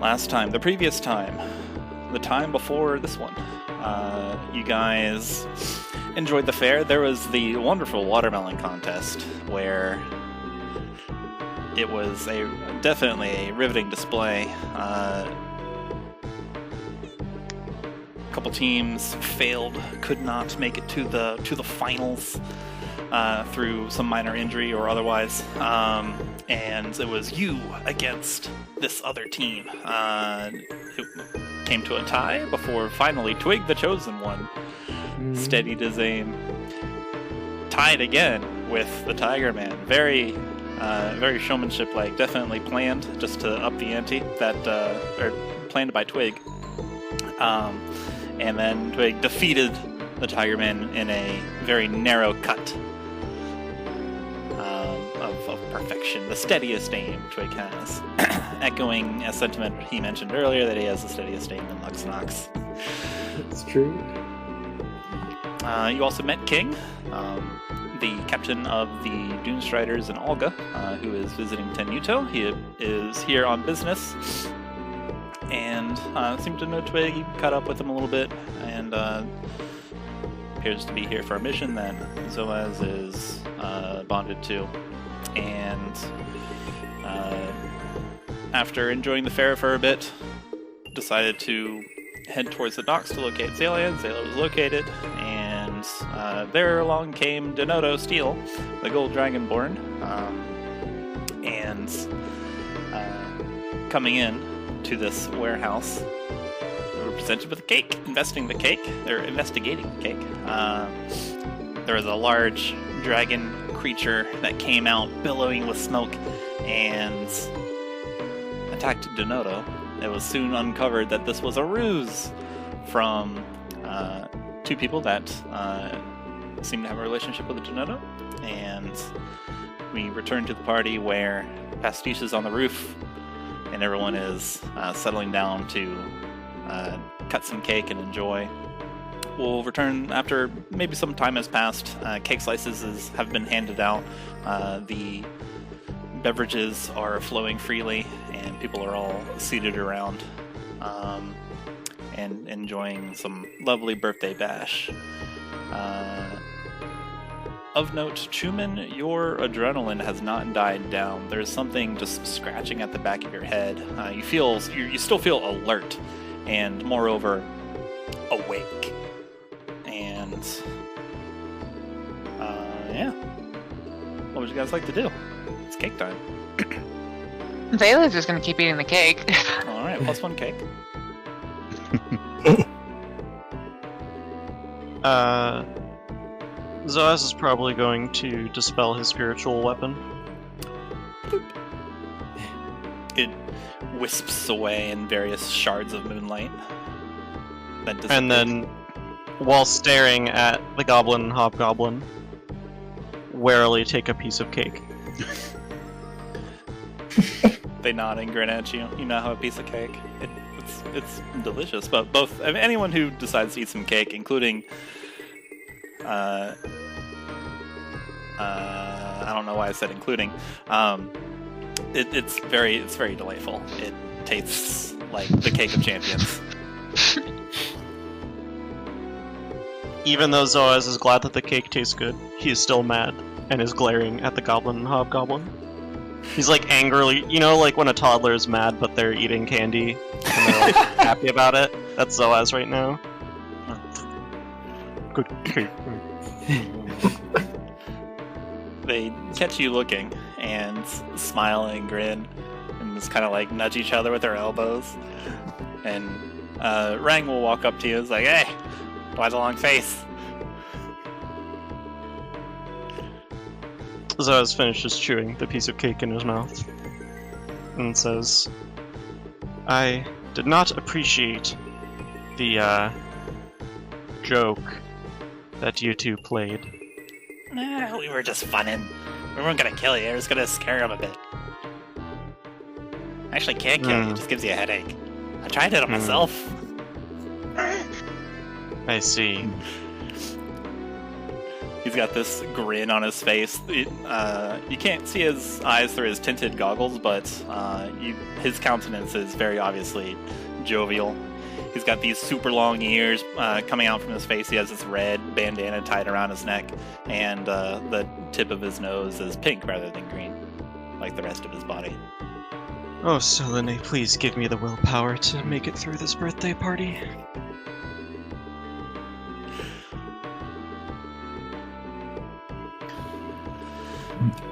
the previous time, the time before this one, you guys enjoyed the fair. There was the wonderful watermelon contest where it was definitely a riveting display. A couple teams failed, could not make it to the finals through some minor injury or otherwise, and it was you against this other team. It came to a tie before finally Twig, the chosen one, steadied his aim. Tied again with the Tiger Man. Very showmanship-like. Definitely planned just to up the ante. Or planned by Twig. And then Twig defeated the Tiger Man in a very narrow cut of perfection. The steadiest aim Twig has. Echoing a sentiment he mentioned earlier that he has the steadiest aim in Luxnox. That's true. You also met King, the captain of the Doomstriders in Olga, who is visiting Tenuto. He is here on business, and seemed to know Twig. You caught up with him a little bit, and appears to be here for a mission that Zoaz is bonded to. And after enjoying the fair for a bit, decided to head towards the docks to locate Xalia. Xalia was located, and there along came Denoto Steel, the gold dragonborn, and coming in to this warehouse, we were presented with a cake. Investigating the cake. There was a large dragon creature that came out billowing with smoke and attacked Denoto. It was soon uncovered that this was a ruse from two people that seemed to have a relationship with Denoto, and we returned to the party where Pastiche is on the roof, and everyone is settling down to cut some cake and enjoy. We'll return after maybe some time has passed. Cake slices have been handed out. The beverages are flowing freely, and people are all seated around and enjoying some lovely birthday bash. Of note, Chuman, your adrenaline has not died down. There's something just scratching at the back of your head. You still feel alert, and moreover, awake. And yeah, what would you guys like to do? It's cake time. Zayla's just gonna keep eating the cake. All right, +1 cake. Zoaz is probably going to dispel his spiritual weapon. Boop. It wisps away in various shards of moonlight. And then, while staring at the goblin and hobgoblin, warily take a piece of cake. They nod and grin at you. You now have a piece of cake. It's delicious, but anyone who decides to eat some cake, including I don't know why I said including. It's very delightful. It tastes like the cake of champions. Even though Zoaz is glad that the cake tastes good, he is still mad and is glaring at the goblin and hobgoblin. He's like angrily, like when a toddler is mad but they're eating candy and they're like happy about it. That's Zoaz right now. Good cake. They catch you looking and smile and grin and just kind of like nudge each other with their elbows. And Rang will walk up to you and is like, "Hey, why the long face?" Zoaz finishes chewing the piece of cake in his mouth and says, "I did not appreciate the joke that you two played." We were just funning. We weren't gonna kill you, we were just gonna scare him a bit. Actually can't kill you, it just gives you a headache. I tried it on myself. I see. He's got this grin on his face. You can't see his eyes through his tinted goggles, but his countenance is very obviously jovial. He's got these super long ears coming out from his face. He has this red bandana tied around his neck, and the tip of his nose is pink rather than green, like the rest of his body. Oh, Selene, please give me the willpower to make it through this birthday party.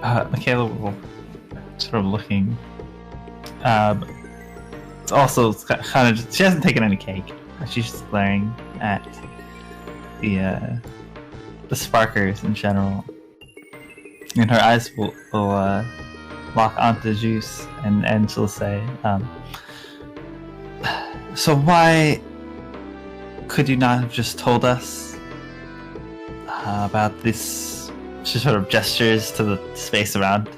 Makayla will sort of looking. It's also kind of just, she hasn't taken any cake. She's just glaring at the sparkers in general, and her eyes will lock onto Juice, and she'll say, "So why could you not have just told us about this?" She sort of gestures to the space around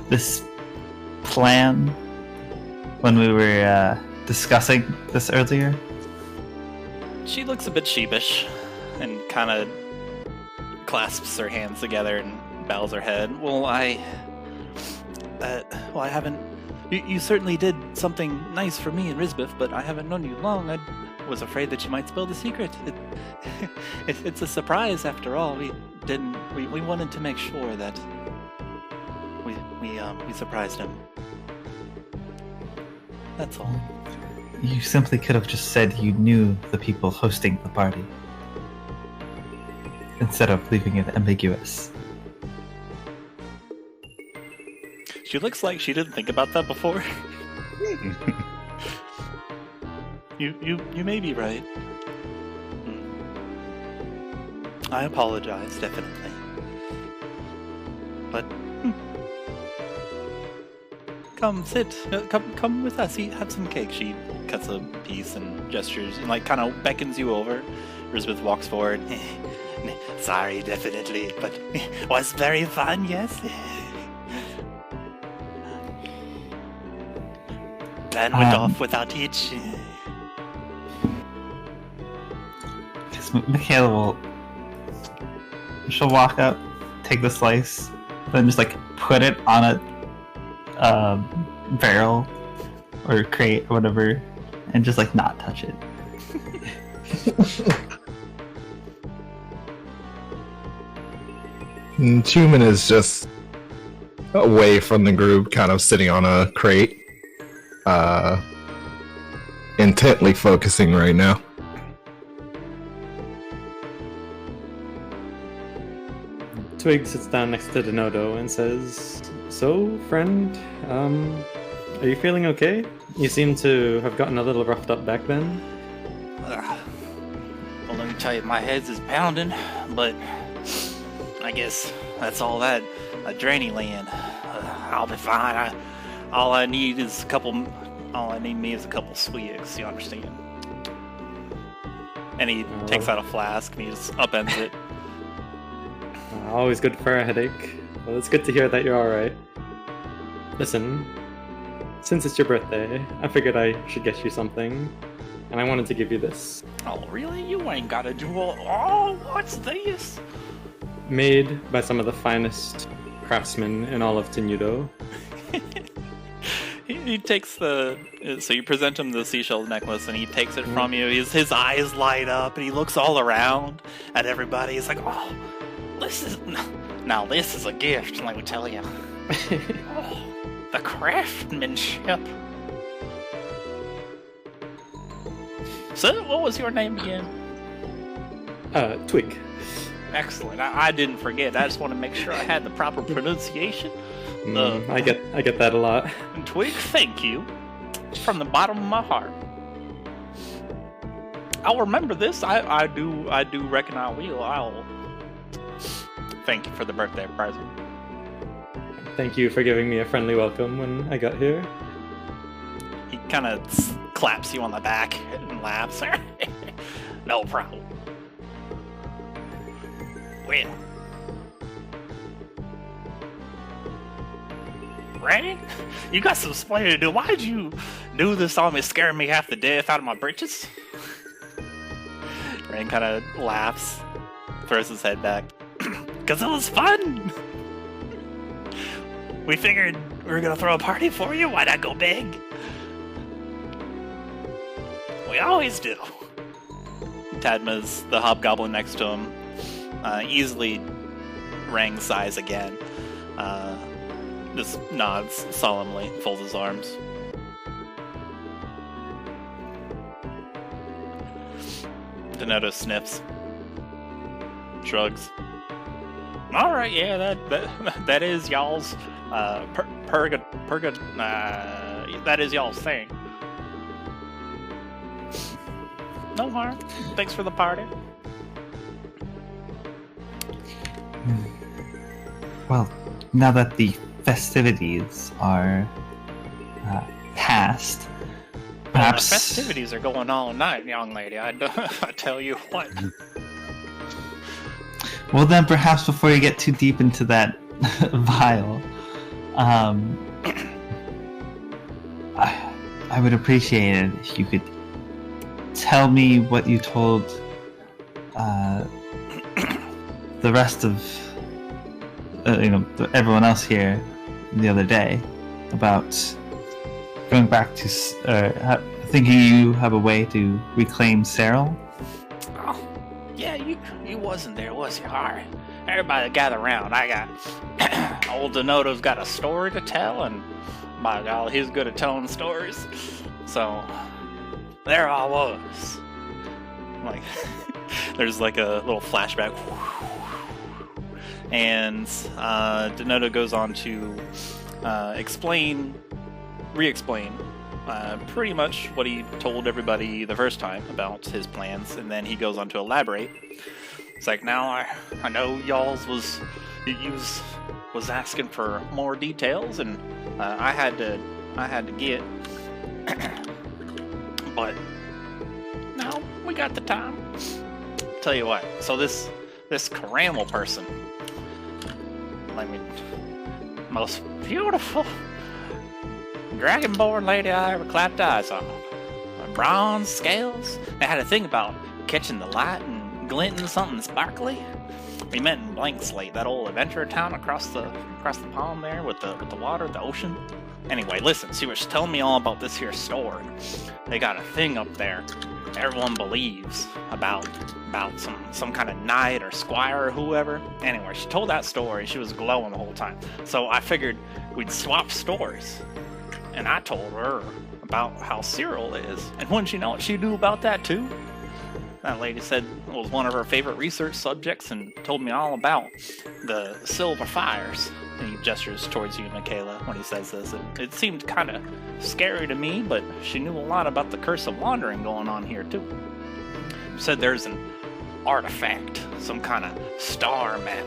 this plan when we were discussing this earlier. She looks a bit sheepish and kind of clasps her hands together and bows her head. Well, I haven't. You certainly did something nice for me and Rizbif, but I haven't known you long. I was afraid that you might spill the secret. It's a surprise after all. We wanted to make sure that we surprised him. That's all. You simply could have just said you knew the people hosting the party, instead of leaving it ambiguous. She looks like she didn't think about that before. You may be right. I apologize, definitely. But come sit. Come with us. Have some cake. She cuts a piece and gestures and like kind of beckons you over. Elizabeth walks forward. Sorry, definitely, but was very fun. Yes. Plan went off without each. Makayla she'll walk up, take the slice, then just like put it on a barrel or crate or whatever, and just like not touch it. Chuman is just away from the group, kind of sitting on a crate, intently focusing right now. Twig sits down next to Denodo and says, "So, friend, are you feeling okay? You seem to have gotten a little roughed up back then." Well, let me tell you, my head is pounding, but I guess that's all that adrenaline land. I'll be fine. All I need me is a couple sweets. You understand? And he takes out a flask and he just upends it. Always good for a headache. Well, it's good to hear that you're alright. Listen, since it's your birthday, I figured I should get you something, and I wanted to give you this. Oh, really? You ain't gotta do all. Oh, what's this? Made by some of the finest craftsmen in all of Tenudo. He takes so you present him the seashell necklace, and he takes it from you. His eyes light up, and he looks all around at everybody. He's like, oh, this is a gift, let me tell you. Oh, the craftsmanship. So, what was your name again? Twig. Excellent. I didn't forget. I just want to make sure I had the proper pronunciation. I get that a lot. Twig, thank you. From the bottom of my heart. I'll remember this. I do reckon I will. I'll thank you for the birthday present. Thank you for giving me a friendly welcome when I got here. He kind of claps you on the back and laughs. No problem. Well, Rain, you got some explaining to do. Why'd you do this on me, scaring me half to death out of my britches? Rain kind of laughs, throws his head back. Because it was fun! We figured we were gonna throw a party for you, why not go big? We always do. Tadma's the hobgoblin next to him, easily Rang's size again. Just nods solemnly, folds his arms. Donato sniffs. Shrugs. Alright, yeah, that is y'all's that is y'all's thing. No harm. Thanks for the party. Well, now that the festivities are past, perhaps... The festivities are going all night, young lady. I tell you what. Well then, perhaps before you get too deep into that vial, I would appreciate it if you could tell me what you told the rest of everyone else here the other day about going back to thinking you have a way to reclaim Cyril. Oh, yeah, you wasn't there, was you? Alright, everybody gather around. I got old Donoto's got a story to tell, and by God, he's good at telling stories. So there I was. Like, there's like a little flashback. And Donoto goes on to re-explain pretty much what he told everybody the first time about his plans, and then he goes on to elaborate. It's like, now I know y'all's was asking for more details, and I had to get, but no, we got the time. Tell you what, so this Caramel person, most beautiful dragonborn lady I ever clapped eyes on. Bronze scales. They had a thing about catching the light and glinting something sparkly. We met in Blank Slate, that old adventure town across the pond there with the water, the ocean. Anyway, listen, she was telling me all about this here story. They got a thing up there everyone believes about some kind of knight or squire or whoever. Anyway, she told that story. She was glowing the whole time. So I figured we'd swap stories. And I told her about how Cyril is. And wouldn't you know what she knew about that too? That lady said it was one of her favorite research subjects and told me all about the Silver Fires. And he gestures towards you, Makayla, when he says this. It seemed kind of scary to me, but she knew a lot about the Curse of Wandering going on here too. She said there's an artifact, some kind of star map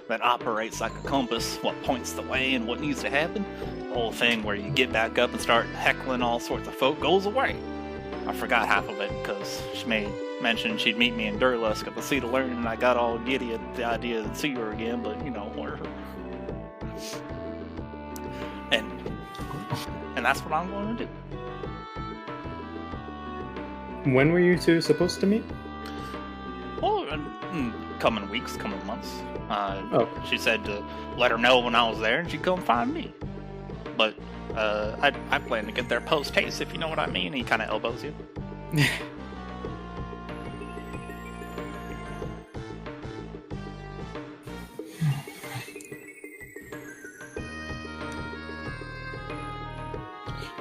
that operates like a compass, what points the way and what needs to happen. The whole thing where you get back up and start heckling all sorts of folk goes away. I forgot half of it because she made mention she'd meet me in Durlusk at the Seat of Learning, and I got all giddy at the idea to see her again, but you know, we're... And that's what I'm going to do. When were you two supposed to meet? Well, coming weeks, coming months. She said to let her know when I was there and she'd come find me. But I plan to get there post-haste, if you know what I mean. He kind of elbows you.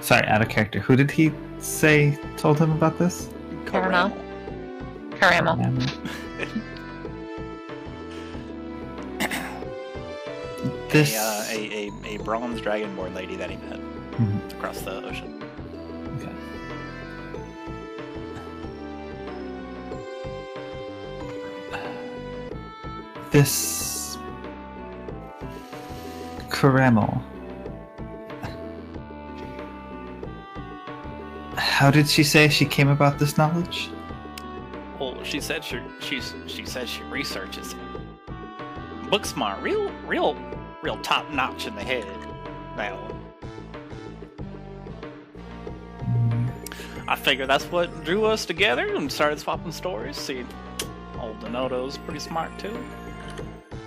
Sorry, out of character. Who did he say told him about this? Caramel. This a bronze dragonborn lady that he met across the ocean. Okay. This Caramel. How did she say she came about this knowledge? Well, she said she said she researches it. Book smart, real top notch in the head. That one. I figure that's what drew us together and started swapping stories. See, old Donoto's pretty smart too.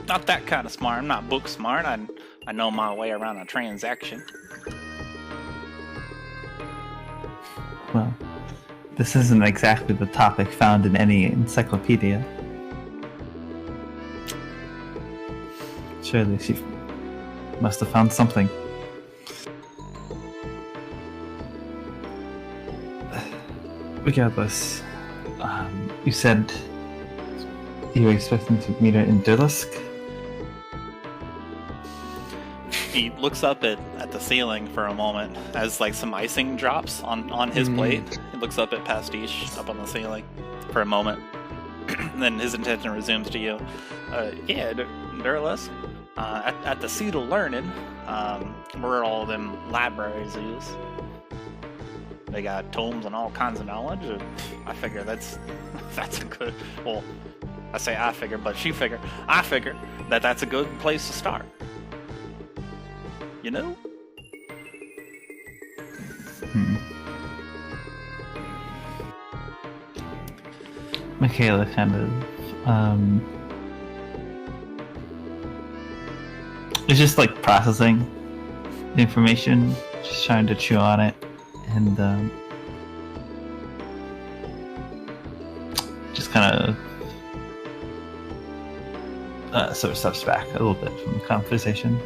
Not that kind of smart. I'm not book smart. I know my way around a transaction. Well, this isn't exactly the topic found in any encyclopedia. Surely she must have found something. Regardless, you said you were expecting to meet her in Ituusk? He looks up at the ceiling for a moment as like some icing drops on his plate. He looks up at Pastiche up on the ceiling for a moment. And then his attention resumes to you. Yeah, Ituusk. At the Seat of Learning, where all them libraries is. They got tomes and all kinds of knowledge. And I figure that's a good. Well, I say I figure, but she figure. I figure that's a good place to start. You know? Makayla kind of is just like processing the information, just trying to chew on it, and just kind of sort of steps back a little bit from the conversation.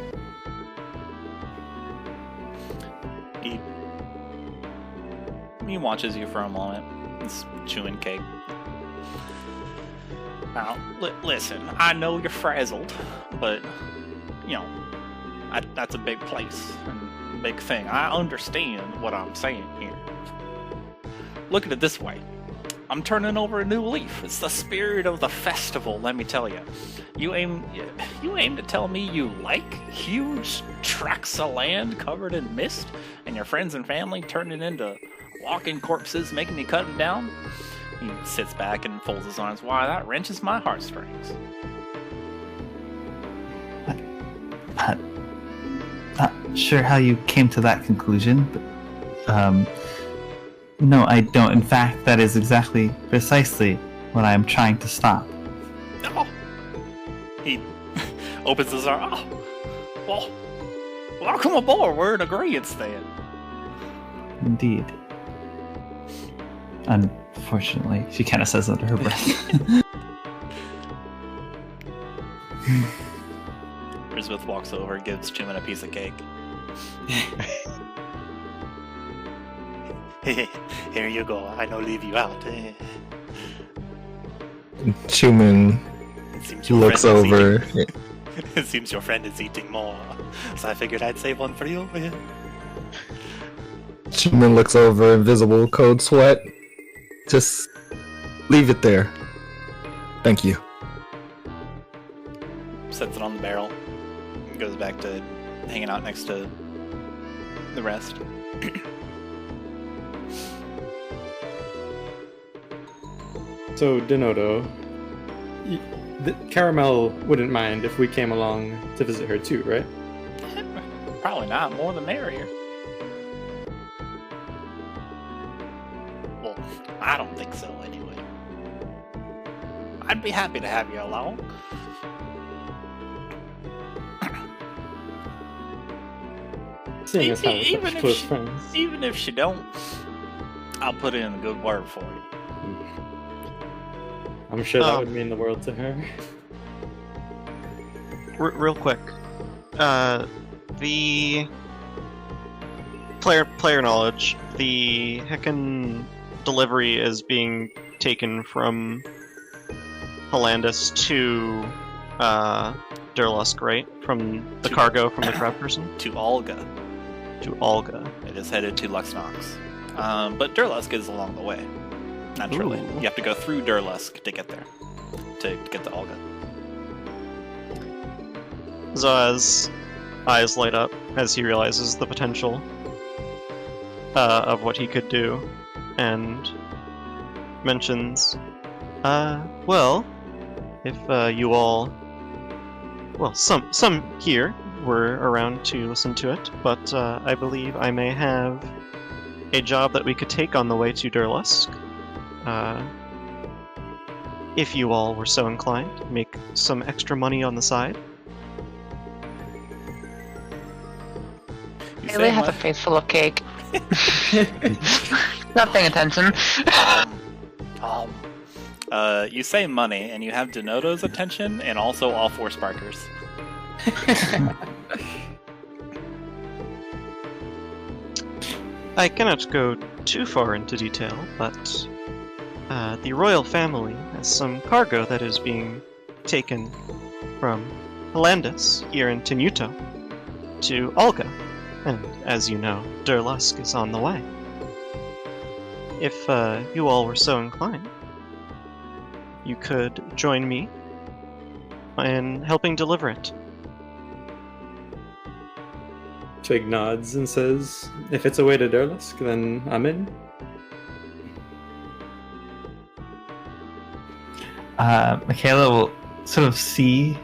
He watches you for a moment. He's chewing cake. Now, listen, I know you're frazzled, but, you know, that's a big place and a big thing. I understand what I'm saying here. Look at it this way. I'm turning over a new leaf. It's the spirit of the festival, let me tell you. You aim to tell me you like huge tracts of land covered in mist, and your friends and family turning into walking corpses, making you cut them down? He sits back and folds his arms. Why, that wrenches my heartstrings. Not sure how you came to that conclusion, but no, I don't. In fact, that is precisely what I am trying to stop. Oh. He opens his arm. Oh, welcome aboard. We're in agreement then. Indeed. Unfortunately, she kind of says under her breath. Elizabeth walks over, gives Chuman a piece of cake. Here you go. I no leave you out. Chuman looks over. It seems your friend is eating more, so I figured I'd save one for you. Chuman looks over invisible code sweat. Just leave it there. Thank you. Sets it on the barrel. Goes back to hanging out next to the rest. So, Denodo, Caramel wouldn't mind if we came along to visit her too, right? Probably not. More the merrier. Well, I don't think so, anyway. I'd be happy to have you along. Seeing as how we're such close friends. Even if she don't, I'll put in a good word for you. I'm sure that would mean the world to her. Real quick, the player knowledge, the heckin' delivery is being taken from Hollandis to Durlusk, right? From the cargo from the crab person? To Olga. To Olga. It is headed to Luxnox. But Durlusk is along the way. Naturally. Ooh. You have to go through Durlusk to get there. To get to Olga. Zoaz's eyes light up as he realizes the potential of what he could do, and mentions, well, if you all, well, some here were around to listen to it, but I believe I may have a job that we could take on the way to Durlusk. if you all were so inclined, make some extra money on the side. You Bailey say has a mon- face full of cake. Not paying attention. You say money, and you have Denoto's attention, and also all 4 Sparkers. I cannot go too far into detail, but the royal family has some cargo that is being taken from Helandis here in Tenuto to Olga, and as you know, Durlusk is on the way. If you all were so inclined, you could join me in helping deliver it. Twig nods and says, if it's a way to Durlusk, then I'm in. Makayla will sort of see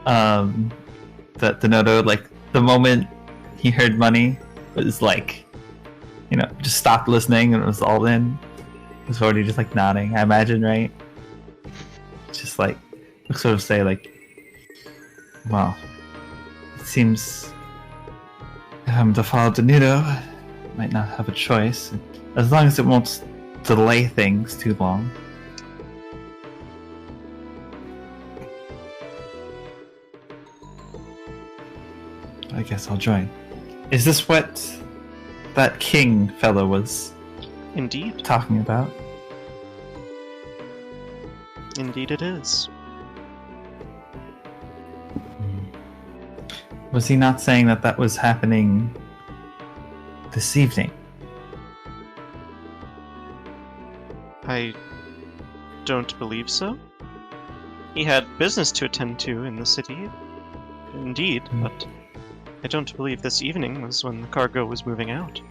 that Denoto, like, the moment he heard money, was like, just stopped listening and it was all in. He was already just, like, nodding, I imagine, right? Just, like, sort of say, like, well, it seems if I'm to follow Denoto, I might not have a choice. As long as it won't delay things too long. I guess I'll join. Is this what that king fellow was Indeed. talking about? Indeed it is. Was he not saying that that was happening this evening? I don't believe so. He had business to attend to in the city, indeed, but I don't believe this evening was when the cargo was moving out.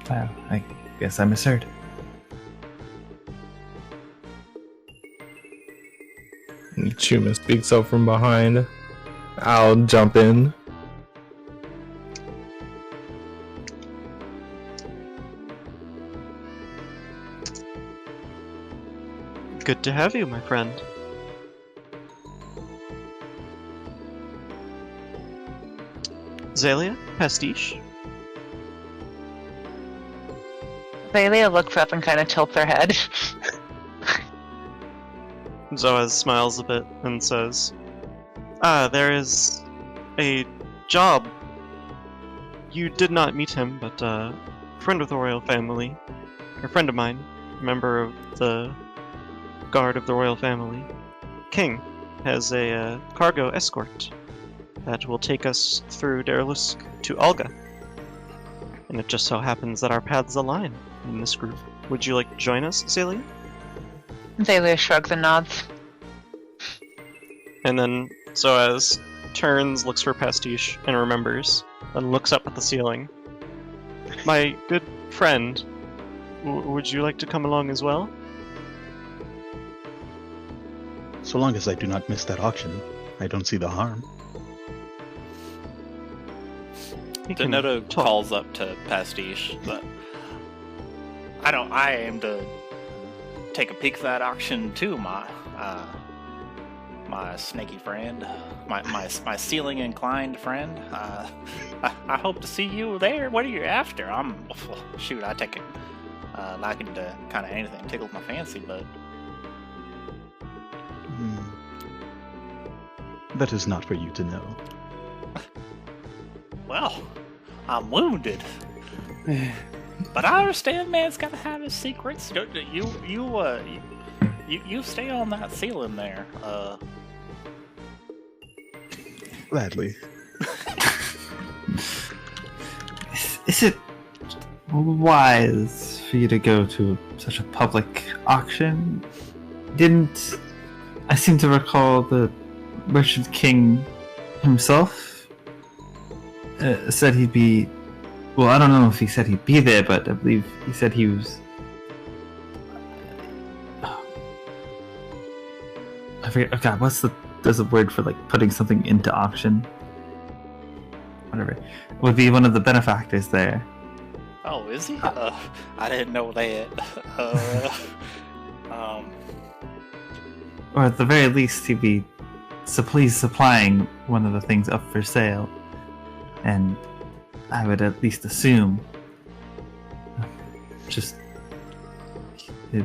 Well, I guess I misheard. Chuman speaks up from behind. I'll jump in. Good to have you, my friend. Xalia? Pastiche? Bailey looks up and kind of tilts her head. Zoaz smiles a bit and says, there is a job. You did not meet him, but a friend of the royal family, a friend of mine, member of the guard of the royal family, King, has a cargo escort that will take us through Durlusk to Olga. And it just so happens that our paths align in this group. Would you like to join us, Xalia? Bailey shrugs and nods. And then Zoaz turns, looks for Pastiche, and remembers, then looks up at the ceiling. My good friend, would you like to come along as well? So long as I do not miss that auction, I don't see the harm. Denoto calls up to Pastiche, but I aim to take a peek at that auction too, my snaky friend, my ceiling inclined friend. I hope to see you there. What are you after? I take it liking to kind of anything tickles my fancy, but That is not for you to know. well, I'm wounded. But I understand man's gotta have his secrets. You stay on that ceiling there. Gladly. Is it wise for you to go to such a public auction? Didn't I seem to recall that Richard King himself said he'd be... Well, I don't know if he said he'd be there, but I believe he said he was... I forget. Oh God, there's a word for like putting something into auction. Whatever. Would be one of the benefactors there. Oh, is he? I didn't know that. Or at the very least, he'd be please supplying one of the things up for sale. And I would at least assume, just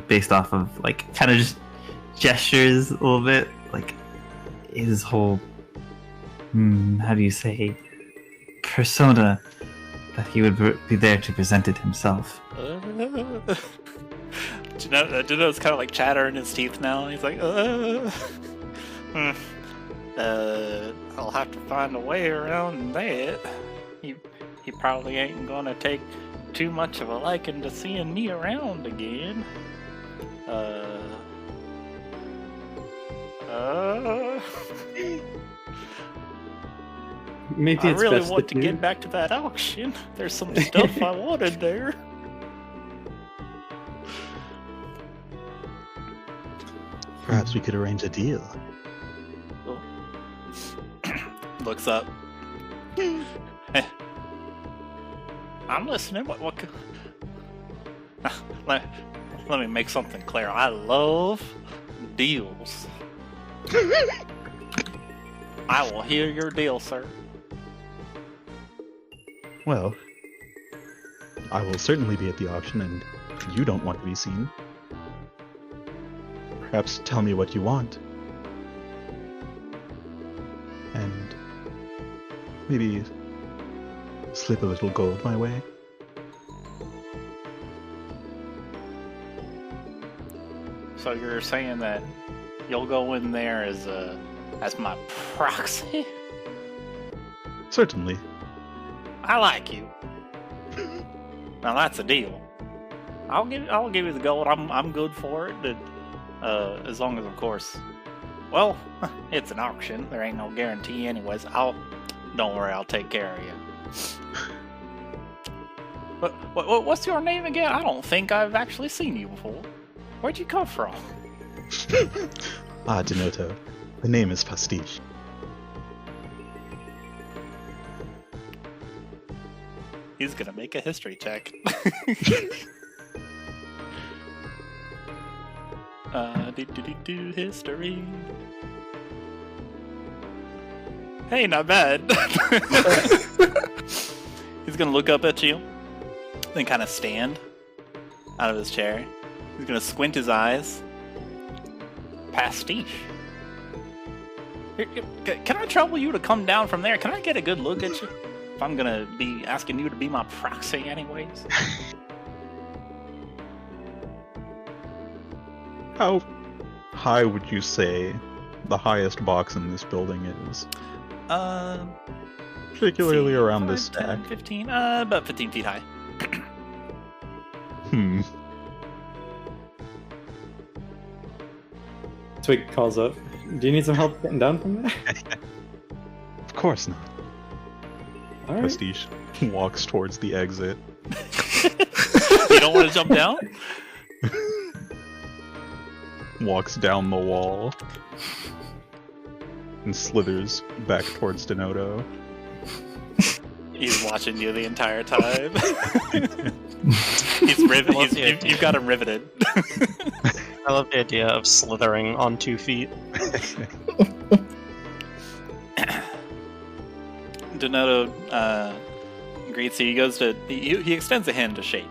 based off of, like, kind of just gestures a little bit, like, his whole, how do you say, persona, that he would be there to present it himself. Juno's kind of like chattering his teeth now. He's like, I'll have to find a way around that. He probably ain't gonna take too much of a liking to seeing me around again. Maybe I it's really best want that to you... get back to that auction. There's some stuff I wanted there. Perhaps we could arrange a deal. Looks up. Hey. I'm listening. What let me make something clear. I love deals. I will hear your deal, sir. Well, I will certainly be at the auction, and you don't want to be seen. Perhaps tell me what you want. And maybe slip a little gold my way. So you're saying that you'll go in there as my proxy? Certainly. I like you. Now that's a deal. I'll give you the gold. I'm good for it. As long as, of course, well, it's an auction. There ain't no guarantee, anyways. Don't worry. I'll take care of you. What's your name again? I don't think I've actually seen you before. Where'd you come from? Denoto. The name is Pastiche. He's gonna make a history check. History. Hey, not bad. He's gonna look up at you, then kind of stand out of his chair. He's gonna squint his eyes. Pastiche. Can I trouble you to come down from there? Can I get a good look at you? If I'm gonna be asking you to be my proxy anyways. How high would you say the highest box in this building is? Particularly around this 10, stack. 15, about 15 feet high. Twig calls up. Do you need some help getting down from there? Of course not. All right. Pastiche walks towards the exit. You don't want to jump down? Walks down the wall. And slithers back towards Denoto. He's watching you the entire time. He's riveted. You've got him riveted. I love the idea of slithering on 2 feet. Denoto greets you. He goes to. He extends a hand to shake,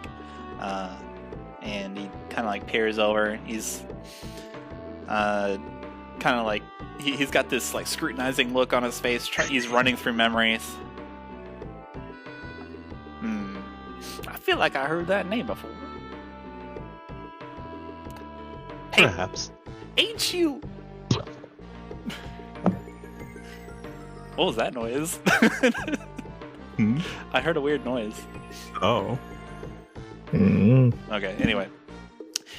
and he kind of like peers over. He's kind of like he's got this like scrutinizing look on his face. He's running through memories. I feel like I heard that name before. Hey, Perhaps. ain't you? What was that noise? I heard a weird noise. Oh. Okay, anyway.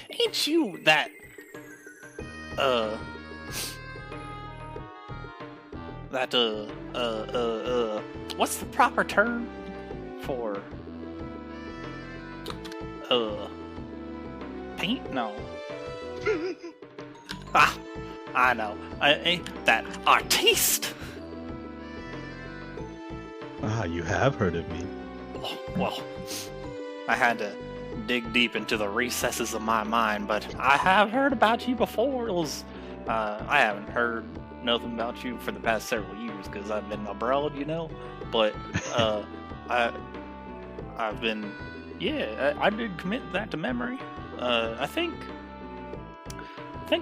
Ain't you that, what's the proper term for, paint? No. I know. Ain't that artiste? You have heard of me. Oh, well, I had to dig deep into the recesses of my mind, but I have heard about you before. It was, I haven't heard nothing about you for the past several years because I've been abroad, you know. But I've been, yeah, I did commit that to memory. I think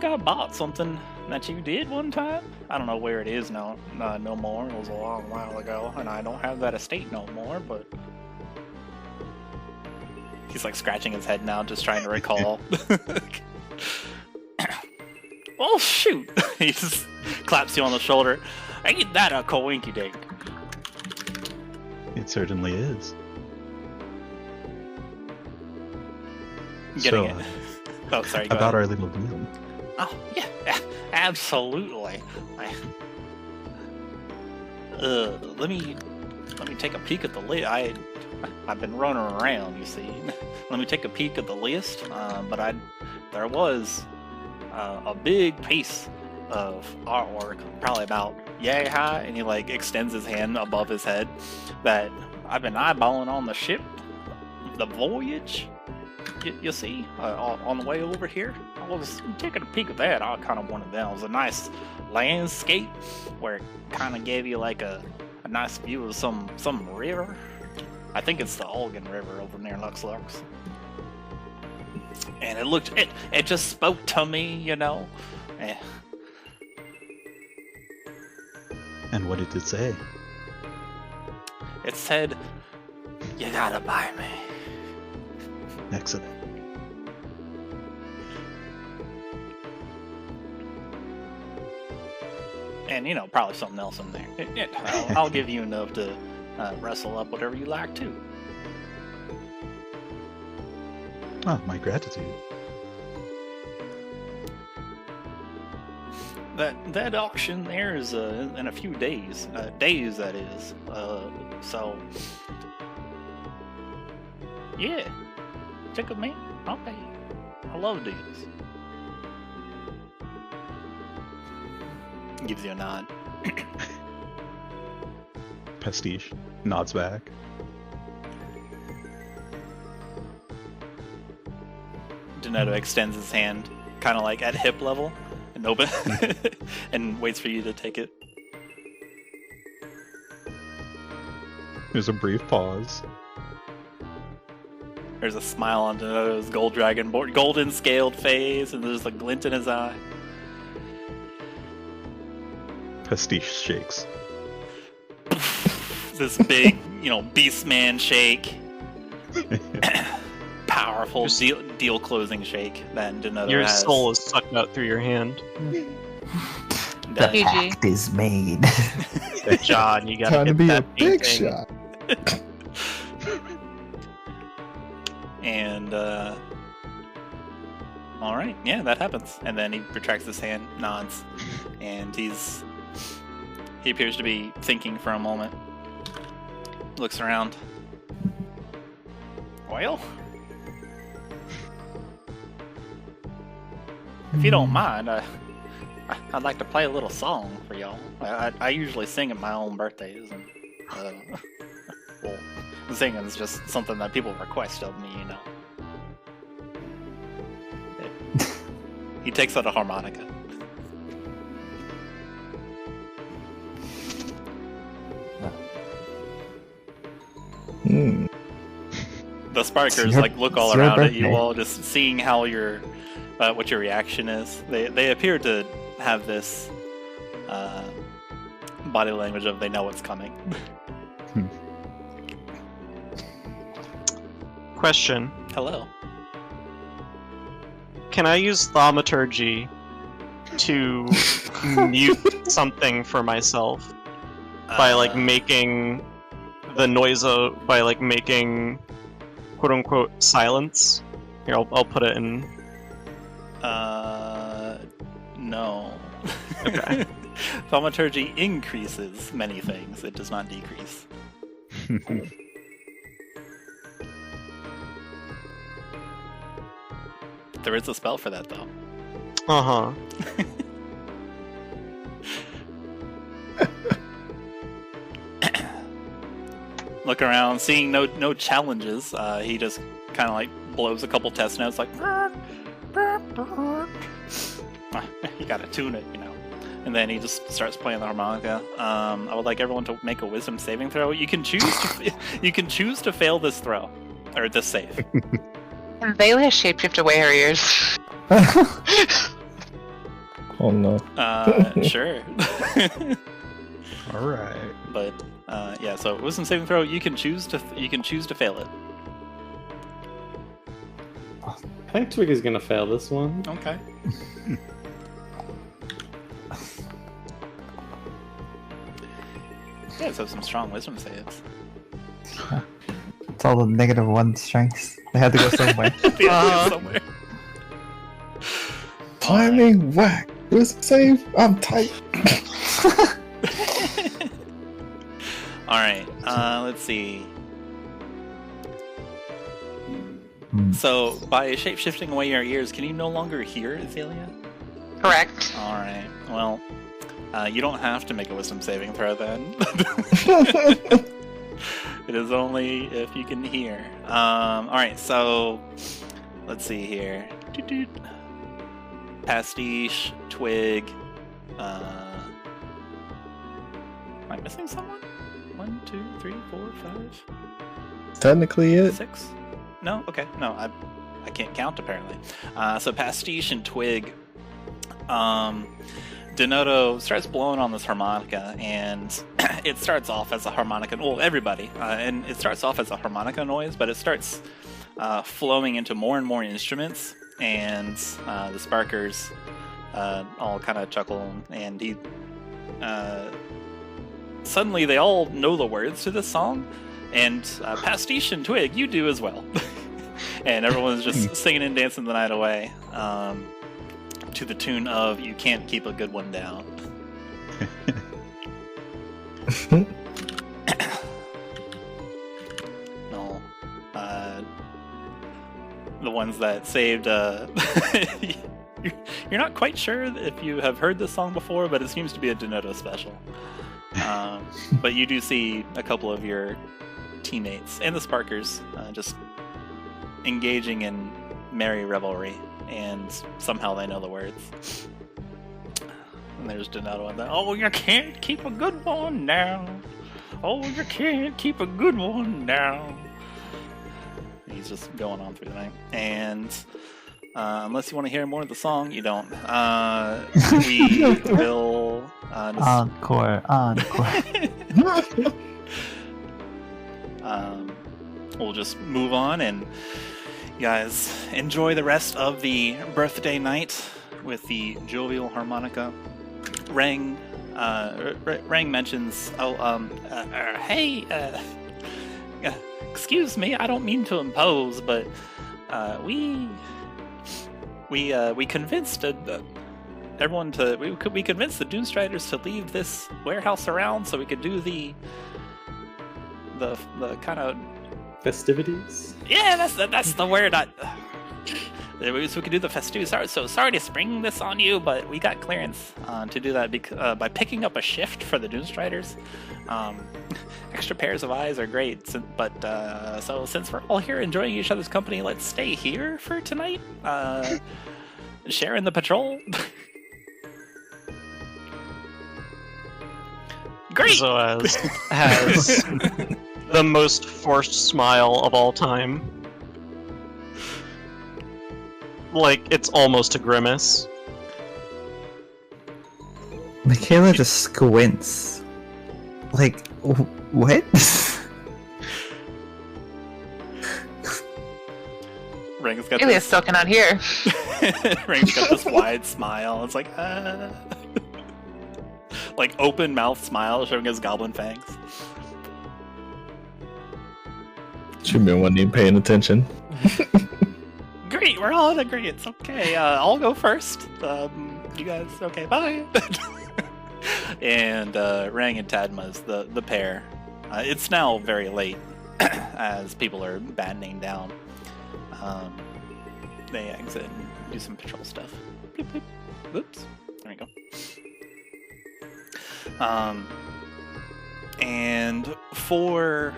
I bought something that you did one time. I don't know where it is now, no more. It was a long while ago, and I don't have that estate no more. But he's like scratching his head now, just trying to recall. Well, shoot! He just claps you on the shoulder. Ain't that a coinky dink? It certainly is. Getting So, it. Oh, sorry. Go about ahead. our little deal. Oh, yeah, absolutely. Let me take a peek at the list. I've been running around, you see. Let me take a peek at the list. But there was a big piece of artwork, probably about yay high, and he like extends his hand above his head, that I've been eyeballing on the ship, the voyage. You see, on the way over here, I was taking a peek at that. I kind of wanted that. It was a nice landscape where it kind of gave you like a nice view of some river. I think it's the Olgan River over near Luxlux. And it just spoke to me, you know. And what did it say? It said, "You gotta buy me." Excellent. And, you know, probably something else in there. I'll give you enough to wrestle up whatever you like, too. Oh, my gratitude. That auction there is in a few days. Days, that is. So, yeah. Check with me. I'll pay you. I love deals. Gives you a nod. Pastiche nods back. Donato extends his hand, kind of like at hip level, and open, and waits for you to take it. There's a brief pause. There's a smile on Donato's golden scaled face, and there's a glint in his eye. Pastiche shakes. This big, beast man shake. Powerful deal closing shake that Donato Your has. soul is sucked out through your hand. The GG. pact is made. John, you gotta Trying to get be a that big thing. shot. And, alright, yeah, that happens. And then he retracts his hand, nods, and he appears to be thinking for a moment. Looks around. Well, if you don't mind, I'd like to play a little song for y'all. I usually sing at my own birthdays, and well, singing is just something that people request of me, you know. He takes out a harmonica. Hmm. The Sparkers It's your- look all it's your around at you birthday. all, just seeing how what your reaction is. They appear to have this body language of they know what's coming. Question. Hello. Can I use thaumaturgy to mute something for myself by making the noise by making quote unquote silence? Here, I'll put it in. No. Okay. Thaumaturgy increases many things. It does not decrease. There is a spell for that, though. Uh-huh. look around, seeing no challenges. He just kind of like blows a couple test notes, like you gotta tune it, you know. And then he just starts playing the harmonica. I would like everyone to make a wisdom saving throw. You can choose to fail this throw or this save. Can Vela shapeshift away her ears? Oh no. Sure. All right. But yeah, so wisdom saving throw. You can choose to fail it. I think Twig is gonna fail this one. Okay. You guys have some strong wisdom saves. It's all the -1 strengths. They had to go somewhere. They have to go somewhere. Timing whack. Wisdom save. I'm tight. All right. Let's see. So, by shape-shifting away your ears, can you no longer hear Xalia? Correct. All right. Well, you don't have to make a wisdom saving throw then. It is only if you can hear. All right. So, let's see here. Pastiche, Twig. Am I missing someone? 1, 2, 3, 4, 5. Technically it. 6? No? Okay. No, I can't count apparently. So Pastiche and Twig. Denoto starts blowing on this harmonica, and it starts off as a harmonica. Well, everybody, and it starts off as a harmonica noise, but it starts flowing into more and more instruments, and the Sparkers all kind of chuckle, and he. Suddenly, they all know the words to this song, and Pastiche and Twig, you do as well. And everyone's just singing and dancing the night away to the tune of "You Can't Keep a Good One Down." No, the ones that saved. You're not quite sure if you have heard this song before, but it seems to be a Denoto special. But you do see a couple of your teammates and the Sparkers just engaging in merry revelry, and somehow they know the words. And there's Denoto on that. Oh, you can't keep a good one down. Oh, you can't keep a good one down. He's just going on through the night. And unless you want to hear more of the song, you don't. We will... Encore. We'll just move on, and you guys enjoy the rest of the birthday night with the jovial harmonica. Rang mentions, hey, excuse me, I don't mean to impose, but we convinced everyone to we convinced the Doomstriders to leave this warehouse around so we could do the kind of Festivities? yeah, that's the word. So we could do the festivities. So sorry to spring this on you, but we got clearance to do that by picking up a shift for the Doomstriders. Extra pairs of eyes are great, but so since we're all here enjoying each other's company, let's stay here for tonight. Sharing the patrol. Great. Zoaz has the most forced smile of all time. Like, it's almost a grimace. Makayla just squints. Like, what? Ring's got Alias still cannot hear. Ring's got this wide smile. It's like, like open mouth smile, showing his goblin fangs. Chuman wasn't even paying attention. Great, we're all in agreement. Okay, I'll go first. You guys, okay, bye. And Rang and Tadma's the pair. It's now very late, as people are battening down. They exit and do some patrol stuff. Bleep, bleep. Oops. There we go. And for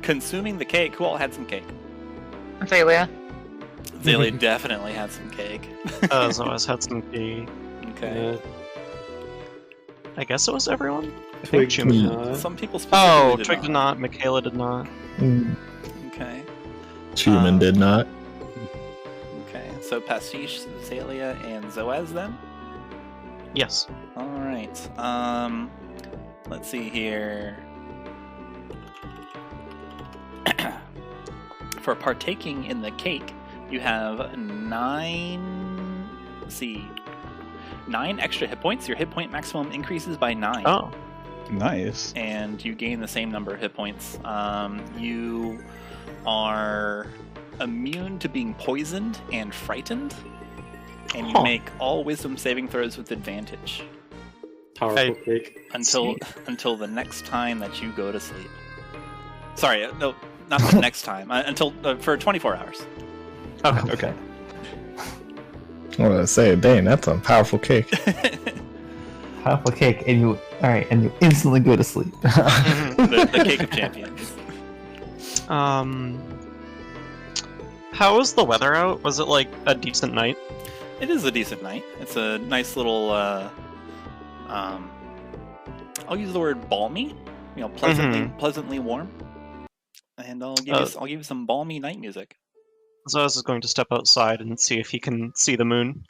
consuming the cake. Who all had some cake? Xalia. Xalia definitely had some cake. Zoaz had some tea. Okay. I guess it was everyone? I Twig think Chuman. did not. Some people specifically Oh, did Twig did not. Makayla did not. Okay. Chuman did not. Okay. So Pastiche, Xalia, and Zoaz then? Yes. Alright. Let's see here. For partaking in the cake, you have 9 extra hit points. Your hit point maximum increases by 9. Oh. Nice. And you gain the same number of hit points. You are immune to being poisoned and frightened, and you make all wisdom saving throws with advantage Powerful cake. until the next time that you go to sleep. Sorry, no, not the next time. Until for 24 hours. Okay. I was gonna say, dang, that's a powerful cake. Powerful cake, and you instantly go to sleep. the cake of champions. How was the weather out? Was it like a decent night? It is a decent night. It's a nice little. I'll use the word balmy. You know, pleasantly warm. And I'll give you some balmy night music. Zoaz is going to step outside and see if he can see the moon.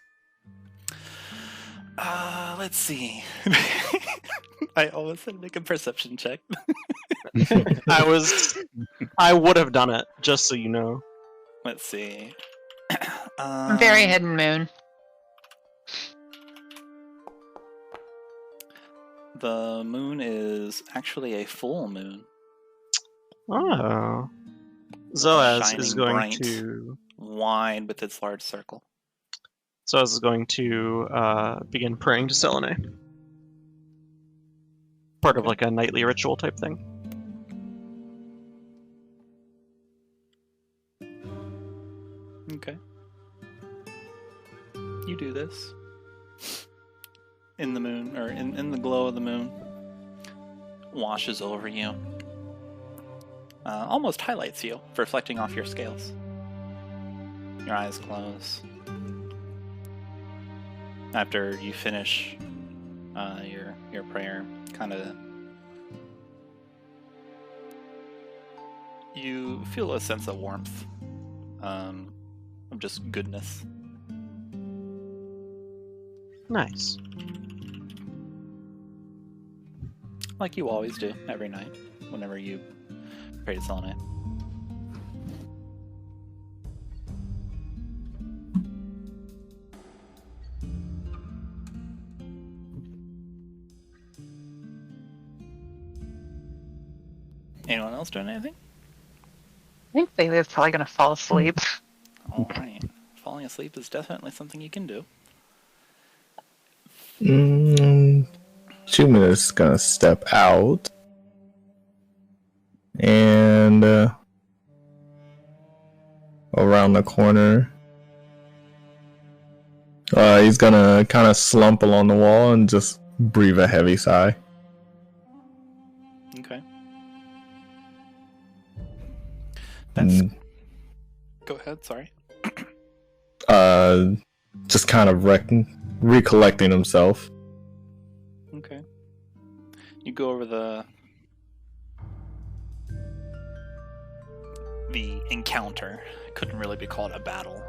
Let's see. I always said make a perception check. I would have done it, just so you know. Let's see. Very hidden moon. The moon is actually a full moon. Oh. Zoaz Shining is going bright. to... Wide with its large circle. Zoaz is going to begin praying to Selene. Part of like a nightly ritual type thing. Okay. You do this. In the moon, or in the glow of the moon. Washes over you. Almost highlights you, reflecting off your scales. Your eyes close. After you finish your prayer, kind of, you feel a sense of warmth, of just goodness. Nice. Like you always do every night, whenever you pray to Selene. Anyone else doing anything? I think Xalia's probably gonna fall asleep. Alright. Falling asleep is definitely something you can do. Chuman is gonna step out and around the corner. He's gonna kind of slump along the wall and just breathe a heavy sigh. Okay. That's... Go ahead, sorry. Just kind of recollecting himself. Okay. You go over the encounter. It couldn't really be called a battle.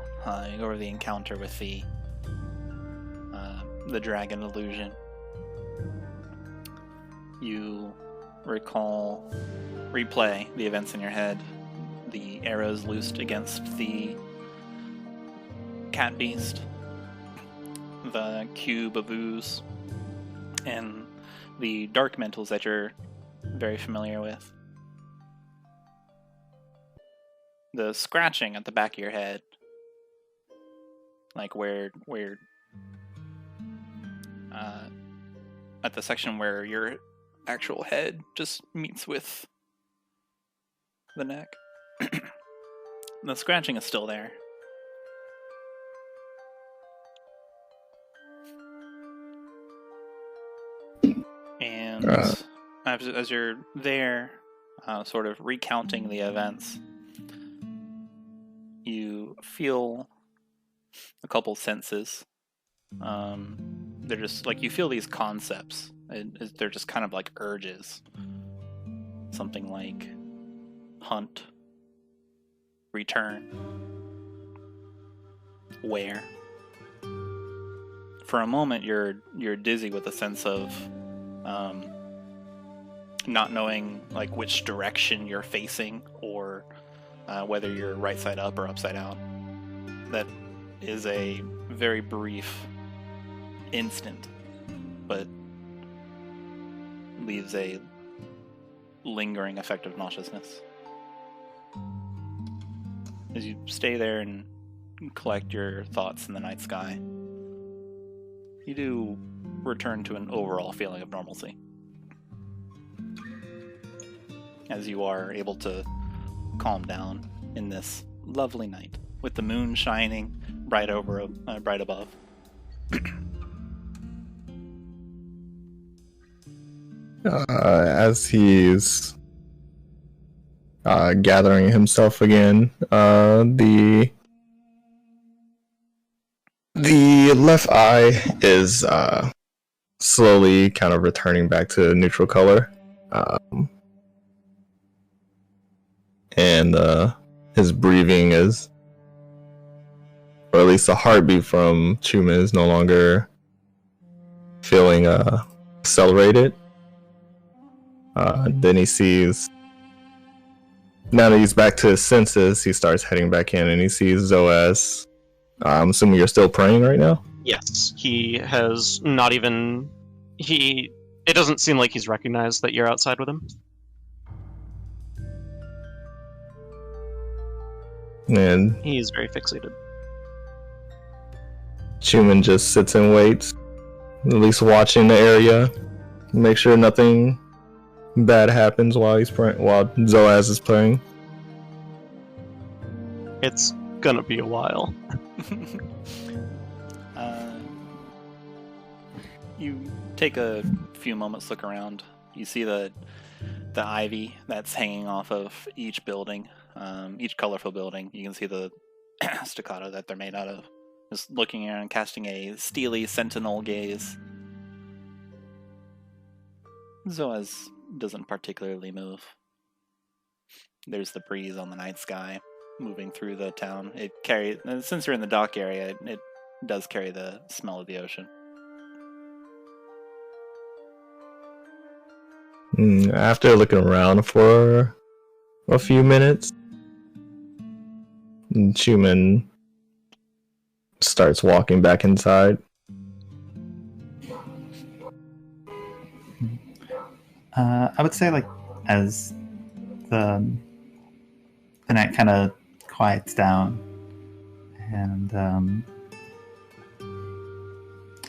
You go over the encounter with the dragon illusion. You replay the events in your head. The arrows loosed against the cat beast, the cube of ooze, and the dark mentals that you're very familiar with. The scratching at the back of your head, like where at the section where your actual head just meets with the neck. The scratching is still there. And as you're there, sort of recounting the events, you feel a couple senses. They're just like, you feel these concepts. They're just kind of like urges. Something like hunt, return, where. For a moment, you're dizzy with a sense of not knowing like which direction you're facing, or whether you're right side up or upside down. That is a very brief instant, but leaves a lingering effect of nauseousness. As you stay there and collect your thoughts in the night sky, you do return to an overall feeling of normalcy, as you are able to calm down in this lovely night with the moon shining bright above. As he's gathering himself again, the left eye is slowly kind of returning back to neutral color, and his breathing is, or at least the heartbeat from Chuman is no longer feeling accelerated. Then he sees, now that he's back to his senses, he starts heading back in and he sees Zoaz. I'm assuming you're still praying right now? Yes, he has not even... It doesn't seem like he's recognized that you're outside with him. And He's very fixated. Chuman just sits and waits, at least watching the area, make sure nothing bad happens while Zoaz is playing. It's gonna be a while. You take a few moments, look around. You see the ivy that's hanging off of each building, each colorful building. You can see the staccato that they're made out of. Just looking around, casting a steely sentinel gaze. Zoaz doesn't particularly move. There's the breeze on the night sky moving through the town. It carries, since you're in the dock area, it does carry the smell of the ocean. After looking around for a few minutes, Chuman starts walking back inside. I would say, like, as the night kind of quiets down, and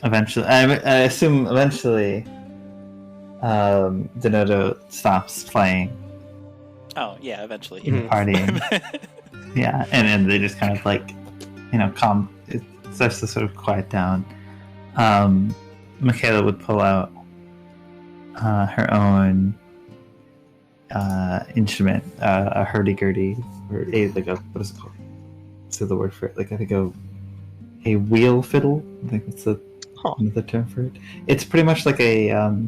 eventually, I assume eventually, Denodo stops playing. Oh yeah, eventually. Partying. Yeah, and then they just kind of like, calm. It starts to sort of quiet down. Makayla would pull out her own instrument, a hurdy-gurdy, or what is it called? What's the word for it? Like, I think a wheel fiddle. I think that's another term for it. It's pretty much like a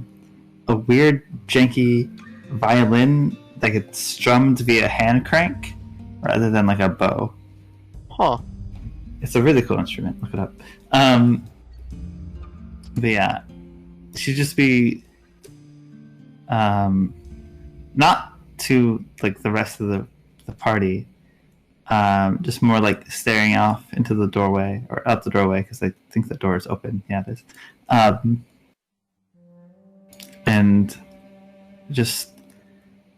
weird, janky violin that gets strummed via hand crank rather than like a bow. Huh. It's a really cool instrument. Look it up. But yeah, she'd just be not to like the rest of the party, just more like staring off into the doorway, or out the doorway, because I think the door is open. Yeah, it is. And just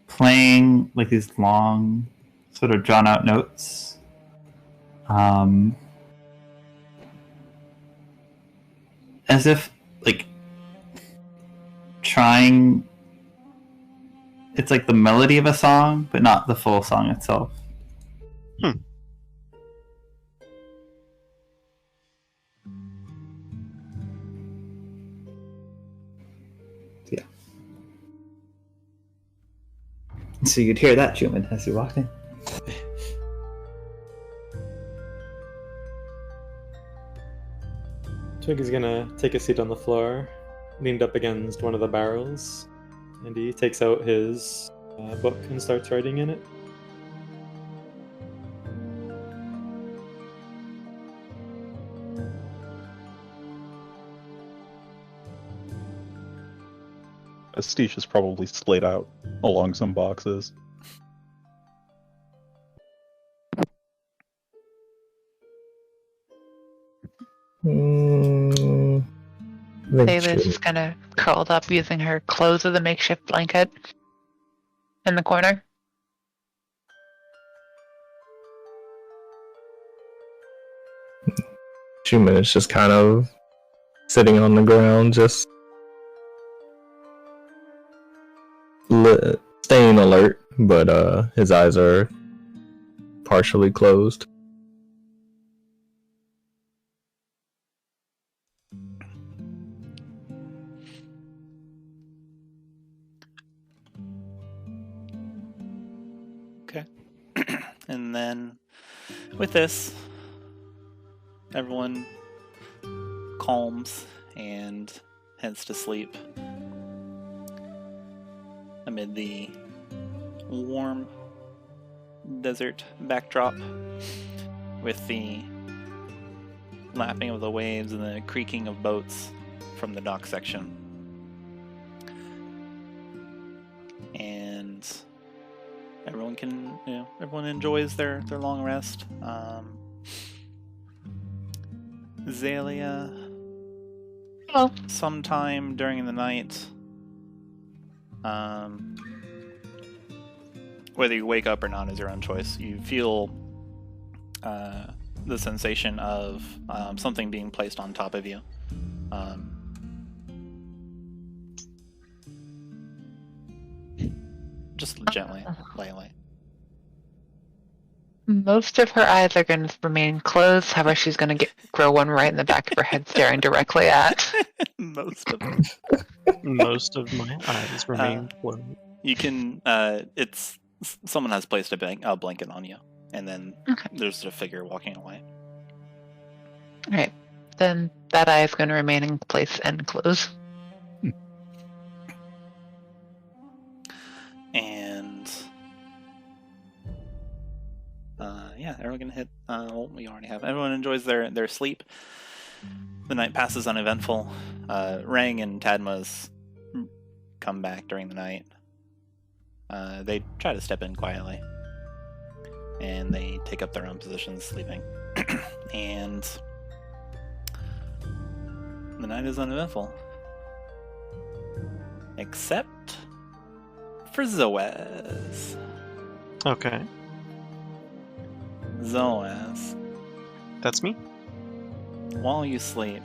playing like these long, sort of drawn out notes. As if like trying, it's like the melody of a song, but not the full song itself. Hmm. Yeah. So you'd hear that, Chuman, as you walked in. Twig is gonna take a seat on the floor, leaned up against one of the barrels, and he takes out his book and starts writing in it. Pastiche is probably splayed out along some boxes. Thulius is kind of curled up using her clothes as a makeshift blanket in the corner. Chuman is just kind of sitting on the ground, just staying alert, but his eyes are partially closed. Okay. And then with this, everyone calms and heads to sleep amid the warm desert backdrop with the lapping of the waves and the creaking of boats from the dock section. And everyone everyone enjoys their long rest. Xalia, Hello. sometime during the night, whether you wake up or not is your own choice. You feel the sensation of something being placed on top of you. Just gently, lightly. Most of her eyes are going to remain closed. However, she's going to grow one right in the back of her head, staring directly at. Most of them. Most of my eyes remain closed. You can. It's someone has placed a blanket on you, and then there's a figure walking away. All right, then that eye is going to remain in place and close. And yeah, everyone can hit. Well, we already have. Everyone enjoys their sleep. The night passes uneventful. Rang and Tadma's come back during the night. They try to step in quietly, and they take up their own positions sleeping. And the night is uneventful, except for Zoaz. Okay, Zoaz, that's me. while you sleep,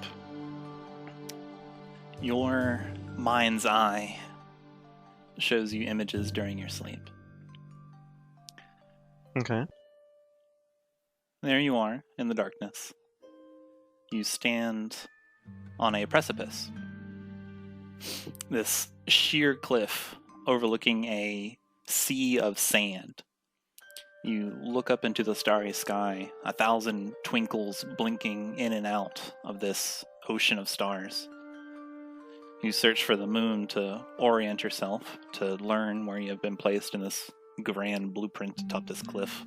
your mind's eye shows you images during your sleep. Okay. There you are in the darkness. You stand on a precipice. This sheer cliff overlooking a sea of sand. You look up into the starry sky, 1,000 twinkles blinking in and out of this ocean of stars. You search for the moon to orient yourself, to learn where you have been placed in this grand blueprint atop this cliff.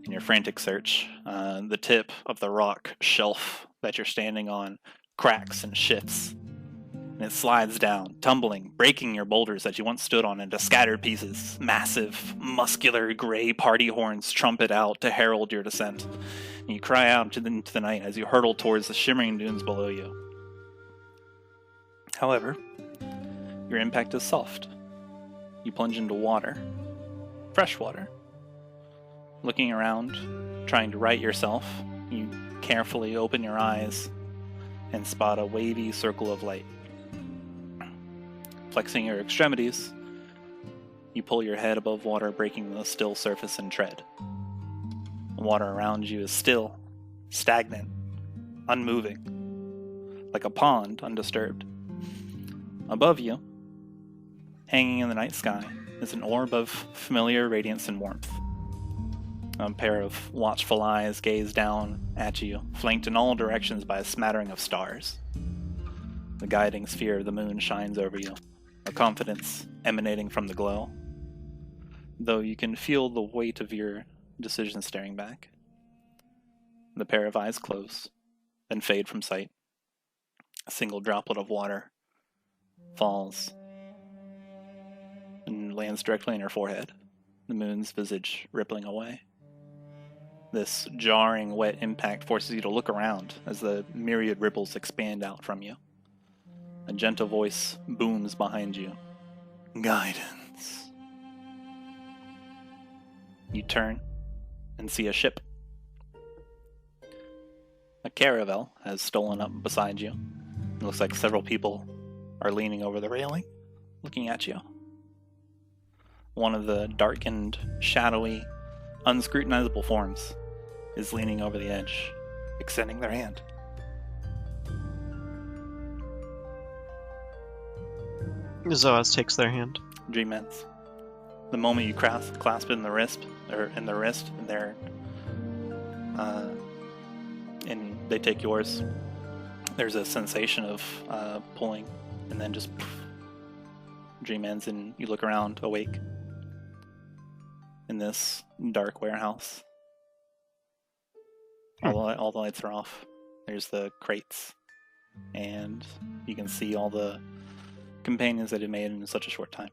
In your frantic search, the tip of the rock shelf that you're standing on cracks and shifts, and it slides down, tumbling, breaking your boulders that you once stood on into scattered pieces. Massive, muscular, gray party horns trumpet out to herald your descent. And you cry out into the night as you hurtle towards the shimmering dunes below you. However, your impact is soft. You plunge into water. Fresh water. Looking around, trying to right yourself, you carefully open your eyes and spot a wavy circle of light. Flexing your extremities, you pull your head above water, breaking the still surface and tread. The water around you is still, stagnant, unmoving, like a pond undisturbed. Above you, hanging in the night sky, is an orb of familiar radiance and warmth. A pair of watchful eyes gaze down at you, flanked in all directions by a smattering of stars. The guiding sphere of the moon shines over you, a confidence emanating from the glow, though you can feel the weight of your decision staring back. The pair of eyes close, then fade from sight. A single droplet of water falls and lands directly in her forehead, the moon's visage rippling away. This jarring, wet impact forces you to look around as the myriad ripples expand out from you. A gentle voice booms behind you. Guidance. You turn and see a ship. A caravel has stolen up beside you. It looks like several people are leaning over the railing, looking at you. One of the darkened, shadowy, unscrutinizable forms is leaning over the edge, extending their hand. Zoaz takes their hand. Dream ends. The moment you clasp it in the wrist, and they take yours, there's a sensation of pulling, and then just dream ends, and you look around, awake in this dark warehouse. All the lights are off. There's the crates, and you can see all the companions that it made in such a short time.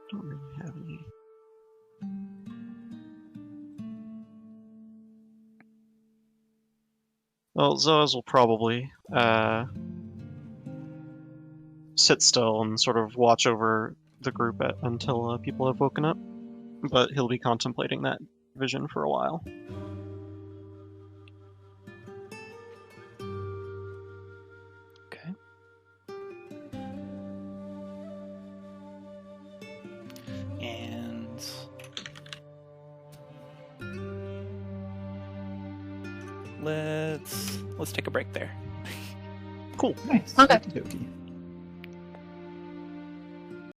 Don't really have any. Well, Zoaz will probably sit still and sort of watch over the group until people have woken up, but he'll be contemplating that vision for a while. Okay. And let's take a break there. Cool. Nice. Okay. Okey-dokey.